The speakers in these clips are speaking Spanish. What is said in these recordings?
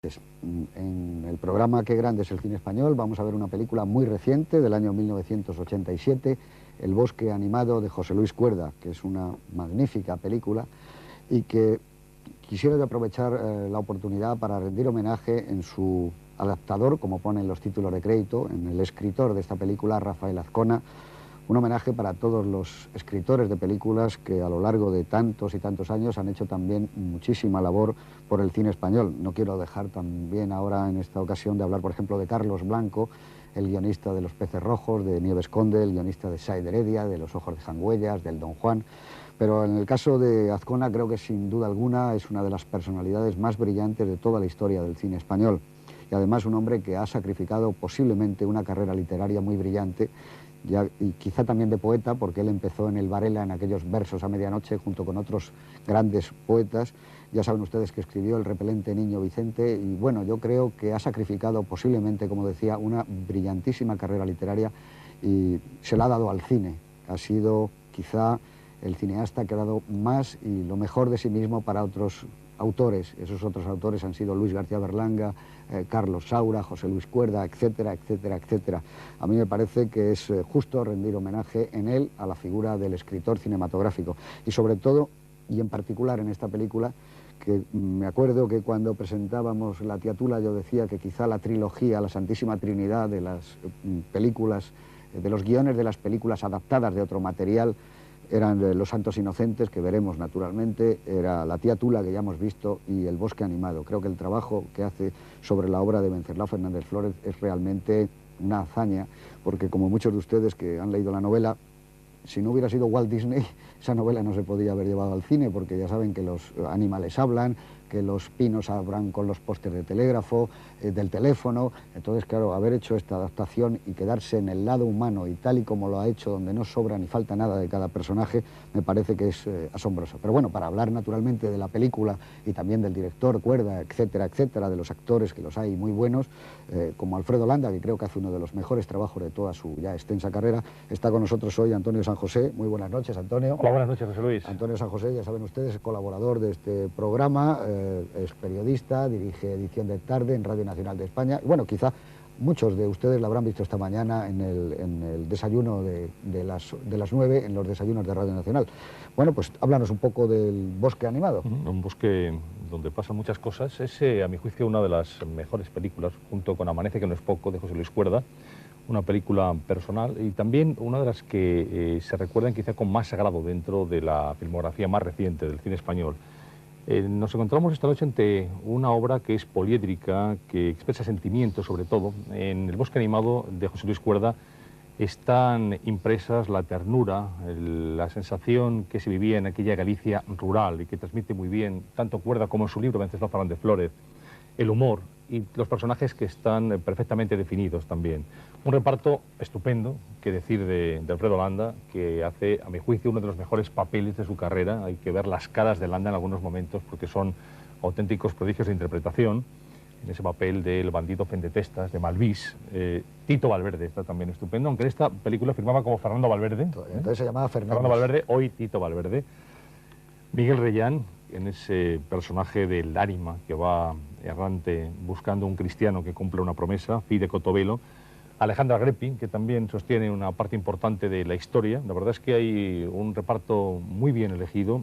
En el programa Qué grande es el cine español vamos a ver una película muy reciente del año 1987, El bosque animado de José Luis Cuerda, que es una magnífica película y que quisiera aprovechar la oportunidad para rendir homenaje en su adaptador, como ponen los títulos de crédito, en el escritor de esta película, Rafael Azcona. Un homenaje para todos los escritores de películas que a lo largo de tantos y tantos años han hecho también muchísima labor por el cine español. No quiero dejar también ahora en esta ocasión de hablar, por ejemplo, de Carlos Blanco, el guionista de Los peces rojos, de Nieves Conde, el guionista de Said Heredia, de Los ojos de Sangüellas, del Don Juan. Pero en el caso de Azcona creo que sin duda alguna es una de las personalidades más brillantes de toda la historia del cine español. Y además un hombre que ha sacrificado posiblemente una carrera literaria muy brillante, y quizá también de poeta, porque él empezó en el Varela en aquellos versos a medianoche junto con otros grandes poetas. Ya saben ustedes que escribió El repelente niño Vicente y bueno, yo creo que ha sacrificado posiblemente, como decía, una brillantísima carrera literaria y se la ha dado al cine. Ha sido quizá el cineasta que ha dado más y lo mejor de sí mismo para otros autores. Esos otros autores han sido Luis García Berlanga, Carlos Saura, José Luis Cuerda, etcétera, etcétera, etcétera. A mí me parece que es justo rendir homenaje en él a la figura del escritor cinematográfico y sobre todo, y en particular en esta película, que me acuerdo que cuando presentábamos La tía Tula yo decía que quizá la trilogía, la Santísima Trinidad de las películas, de los guiones de las películas adaptadas de otro material, eran Los santos inocentes, que veremos naturalmente, era La tía Tula, que ya hemos visto, y El bosque animado. Creo que el trabajo que hace sobre la obra de Wenceslao Fernández Flórez es realmente una hazaña, porque como muchos de ustedes que han leído la novela, si no hubiera sido Walt Disney, esa novela no se podía haber llevado al cine, porque ya saben que los animales hablan, que los pinos hablan con los postes de telégrafo, del teléfono. Entonces, claro, haber hecho esta adaptación y quedarse en el lado humano y tal y como lo ha hecho, donde no sobra ni falta nada de cada personaje, me parece que es asombroso. Pero bueno, para hablar naturalmente de la película y también del director Cuerda, etcétera, etcétera, de los actores, que los hay muy buenos, como Alfredo Landa, que creo que hace uno de los mejores trabajos de toda su ya extensa carrera, está con nosotros hoy Antonio San José. Muy buenas noches, Antonio. Hola, buenas noches, José Luis. Antonio San José, ya saben ustedes, es colaborador de este programa, es periodista, dirige Edición de Tarde en Radio Nacional de España. Y bueno, quizá muchos de ustedes lo habrán visto esta mañana en el desayuno de las 9, en los desayunos de Radio Nacional. Bueno, pues háblanos un poco del bosque animado. Un bosque donde pasan muchas cosas. Es, a mi juicio, una de las mejores películas, junto con Amanece, que no es poco, de José Luis Cuerda. Una película personal y también una de las que se recuerdan quizá con más agrado dentro de la filmografía más reciente del cine español. Nos encontramos esta noche ante una obra que es poliédrica, que expresa sentimientos sobre todo. En El bosque animado de José Luis Cuerda están impresas la ternura, la sensación que se vivía en aquella Galicia rural y que transmite muy bien tanto Cuerda como en su libro Wenceslao Fernández Flórez, el humor y los personajes que están perfectamente definidos también. Un reparto estupendo, que decir de Alfredo Landa, que hace, a mi juicio, uno de los mejores papeles de su carrera. Hay que ver las caras de Landa en algunos momentos porque son auténticos prodigios de interpretación. En ese papel del bandido pendetestas, de Malvís. Tito Valverde está también estupendo, aunque en esta película firmaba como Fernando Valverde. Entonces se llamaba Fernando Valverde, hoy Tito Valverde. Miguel Reyán, en ese personaje del ánima que va errante buscando un cristiano que cumpla una promesa, Fide Cotovelo. Alejandra Greppi, que también sostiene una parte importante de la historia. La verdad es que hay un reparto muy bien elegido,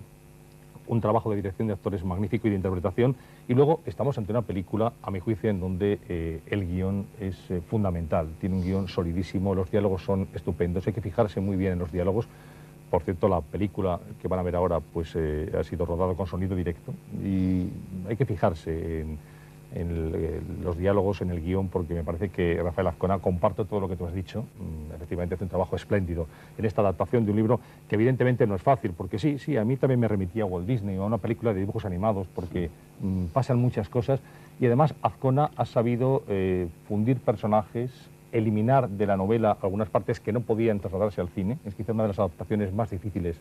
un trabajo de dirección de actores magnífico y de interpretación, y luego estamos ante una película, a mi juicio, en donde el guión es fundamental. Tiene un guión solidísimo, los diálogos son estupendos, hay que fijarse muy bien en los diálogos. Por cierto, la película que van a ver ahora pues, ha sido rodada con sonido directo y hay que fijarse en los diálogos, en el guión, porque me parece que Rafael Azcona, comparto todo lo que tú has dicho, efectivamente hace un trabajo espléndido en esta adaptación de un libro que evidentemente no es fácil, porque sí, a mí también me remitía a Walt Disney o a una película de dibujos animados, porque pasan muchas cosas y además Azcona ha sabido fundir personajes, eliminar de la novela algunas partes que no podían trasladarse al cine. Es quizá una de las adaptaciones más difíciles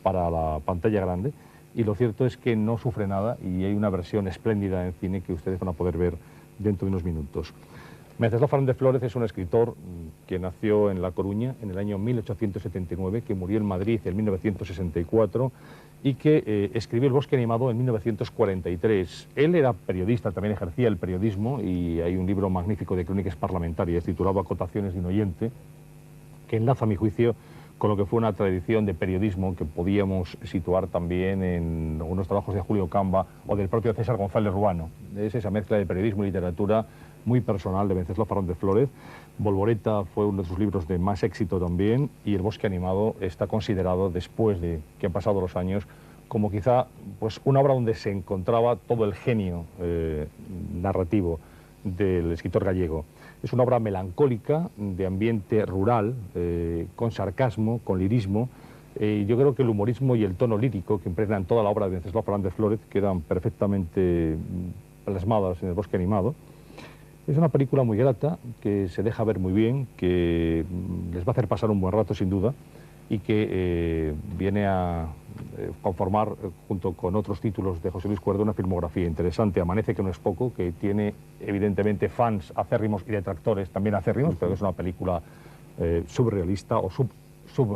para la pantalla grande. Y lo cierto es que no sufre nada y hay una versión espléndida en cine que ustedes van a poder ver dentro de unos minutos. Wenceslao Fernández Flórez es un escritor que nació en La Coruña en el año 1879, que murió en Madrid en 1964 y que escribió El bosque animado en 1943. Él era periodista, también ejercía el periodismo, y hay un libro magnífico de crónicas parlamentarias titulado Acotaciones de un oyente, que enlaza, a mi juicio, con lo que fue una tradición de periodismo que podíamos situar también en algunos trabajos de Julio Camba o del propio César González Ruano. Es esa mezcla de periodismo y literatura muy personal de Wenceslao Fernández Flórez. Volvoreta fue uno de sus libros de más éxito también, y El bosque animado está considerado, después de que han pasado los años, como quizá pues, una obra donde se encontraba todo el genio narrativo del escritor gallego. Es una obra melancólica, de ambiente rural, con sarcasmo, con lirismo. Yo creo que el humorismo y el tono lírico que impregnan toda la obra de Wenceslao Fernández Flórez quedan perfectamente plasmadas en El bosque animado. Es una película muy grata, que se deja ver muy bien, que les va a hacer pasar un buen rato sin duda, y que viene a conformar, junto con otros títulos de José Luis Cuerda, una filmografía interesante. Amanece, que no es poco, que tiene evidentemente fans acérrimos y detractores también acérrimos, pero es una película subrealista o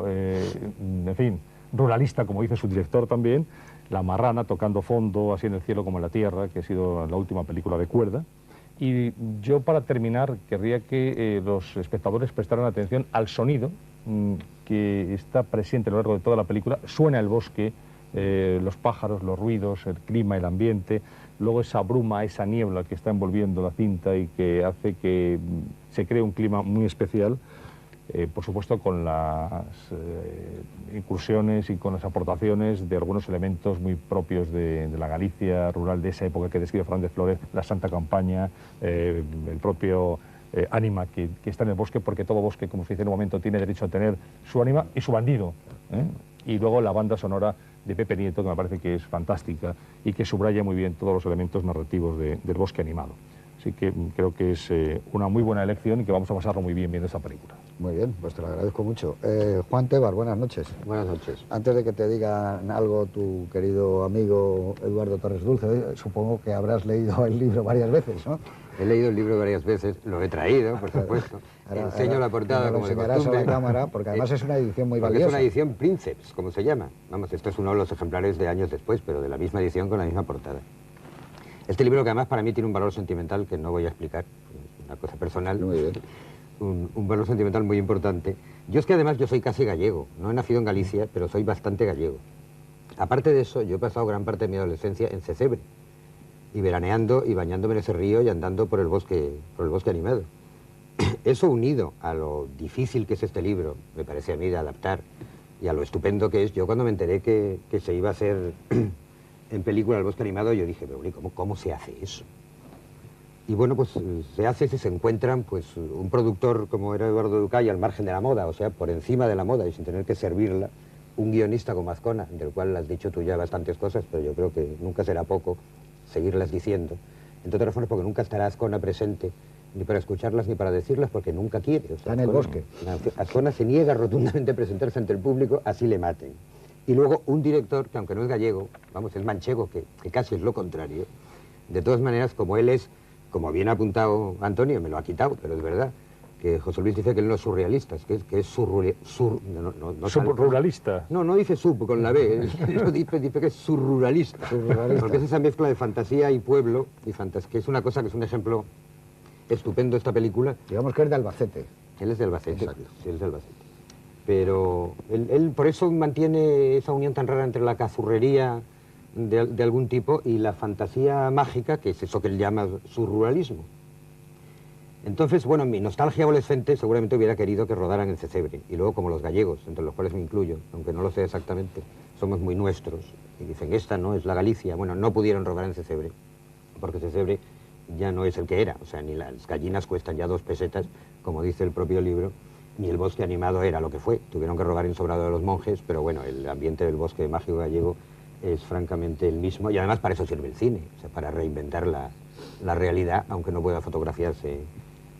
en fin, ruralista, como dice su director también. La Marrana, tocando fondo, así en el cielo como en la tierra, que ha sido la última película de Cuerda. Y yo, para terminar, querría que los espectadores prestaran atención al sonido que está presente a lo largo de toda la película. Suena el bosque, los pájaros, los ruidos, el clima, el ambiente, luego esa bruma, esa niebla que está envolviendo la cinta y que hace que se cree un clima muy especial, por supuesto con las incursiones y con las aportaciones de algunos elementos muy propios de la Galicia rural de esa época que describe Fernández Flórez, la Santa Campaña, el propio ánima que está en el bosque, porque todo bosque, como se dice en un momento, tiene derecho a tener su ánima y su bandido. Y luego la banda sonora de Pepe Nieto, que me parece que es fantástica y que subraya muy bien todos los elementos narrativos del bosque animado. Así que creo que es una muy buena elección y que vamos a pasarlo muy bien viendo esta película. Muy bien, pues te lo agradezco mucho. Juan Tebar, buenas noches. Buenas noches. Antes de que te digan algo tu querido amigo Eduardo Torres Dulce, supongo que habrás leído el libro varias veces, ¿no? He leído el libro varias veces, lo he traído, por supuesto. Enseño la portada como de costumbre. A la cámara, porque además es una edición muy valiosa. Es una edición Princeps, como se llama. Vamos, esto es uno de los ejemplares de años después, pero de la misma edición con la misma portada. Este libro, que además para mí tiene un valor sentimental que no voy a explicar, una cosa personal. Muy bien. Un valor sentimental muy importante. Yo es que además yo soy casi gallego, no he nacido en Galicia, pero soy bastante gallego. Aparte de eso, yo he pasado gran parte de mi adolescencia en Cesebre, y veraneando y bañándome en ese río y andando por el bosque animado. Eso, unido a lo difícil que es este libro, me parece a mí, de adaptar, y a lo estupendo que es, yo cuando me enteré que se iba a hacer en película El bosque animado, yo dije, pero ¿cómo se hace eso? Y bueno, pues se hace si se encuentran pues un productor como era Eduardo Ducay al margen de la moda, o sea, por encima de la moda y sin tener que servirla, un guionista como Azcona, del cual has dicho tú ya bastantes cosas, pero yo creo que nunca será poco seguirlas diciendo, entre otras razones porque nunca estará Azcona presente, ni para escucharlas ni para decirlas, porque nunca quiere. O sea, está en el bosque. Azcona se niega rotundamente a presentarse ante el público, así le maten. Y luego un director que, aunque no es gallego, vamos, es manchego, que casi es lo contrario. De todas maneras, como él es, como bien ha apuntado Antonio, me lo ha quitado, pero es verdad, que José Luis dice que él no es surrealista, que es ¿Subruralista? No dice sub con la B, dice que es surruralista, porque es esa mezcla de fantasía y pueblo, que es una cosa que es un ejemplo estupendo esta película. Digamos que es de Albacete. Él es de Albacete, sí, él es de Albacete. Pero él por eso mantiene esa unión tan rara entre la cazurrería de algún tipo y la fantasía mágica, que es eso que él llama surruralismo. Entonces, bueno, mi nostalgia adolescente seguramente hubiera querido que rodaran en Cesebre. Y luego, como los gallegos, entre los cuales me incluyo, aunque no lo sé exactamente, somos muy nuestros. Y dicen, esta no es la Galicia. Bueno, no pudieron rodar en Cesebre, porque Cesebre ya no es el que era. O sea, ni las gallinas cuestan ya 2 pesetas, como dice el propio libro, ni el bosque animado era lo que fue. Tuvieron que rodar en Sobrado de los Monjes, pero bueno, el ambiente del bosque mágico gallego es francamente el mismo. Y además para eso sirve el cine, o sea, para reinventar la realidad, aunque no pueda fotografiarse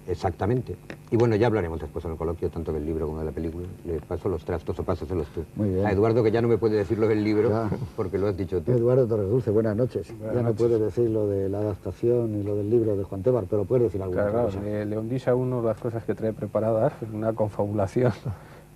Exactamente. Y bueno, ya hablaremos después en el coloquio, tanto del libro como de la película. Le paso los trastos o pásaselos tú. Muy bien. A Eduardo, que ya no me puede decir lo del libro, Ya. porque lo has dicho tú. Eduardo Torredulce, buenas noches. Buenas Ya no noches. puedes decir lo de la adaptación y lo del libro de Juan Tebar, pero puedes decir alguna Claro, cosa. le hundís a uno las cosas que trae preparadas, una confabulación.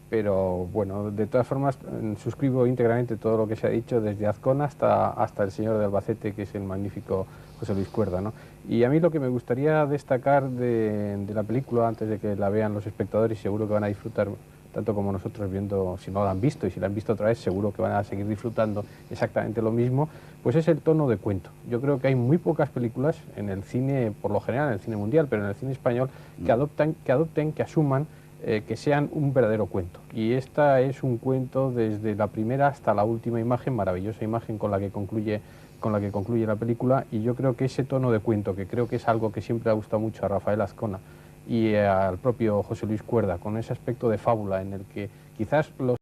Pero bueno, de todas formas, suscribo íntegramente todo lo que se ha dicho, desde Azcona hasta el señor de Albacete, que es el magnífico José Luis Cuerda, ¿no? Y a mí lo que me gustaría destacar de la película, antes de que la vean los espectadores, seguro que van a disfrutar tanto como nosotros viendo, si no la han visto, y si la han visto otra vez, seguro que van a seguir disfrutando exactamente lo mismo, pues es el tono de cuento. Yo creo que hay muy pocas películas en el cine, por lo general en el cine mundial, pero en el cine español, que asuman que sean un verdadero cuento. Y esta es un cuento desde la primera hasta la última imagen, maravillosa imagen con la que concluye la película, y yo creo que ese tono de cuento, que creo que es algo que siempre ha gustado mucho a Rafael Azcona y al propio José Luis Cuerda, con ese aspecto de fábula en el que quizás los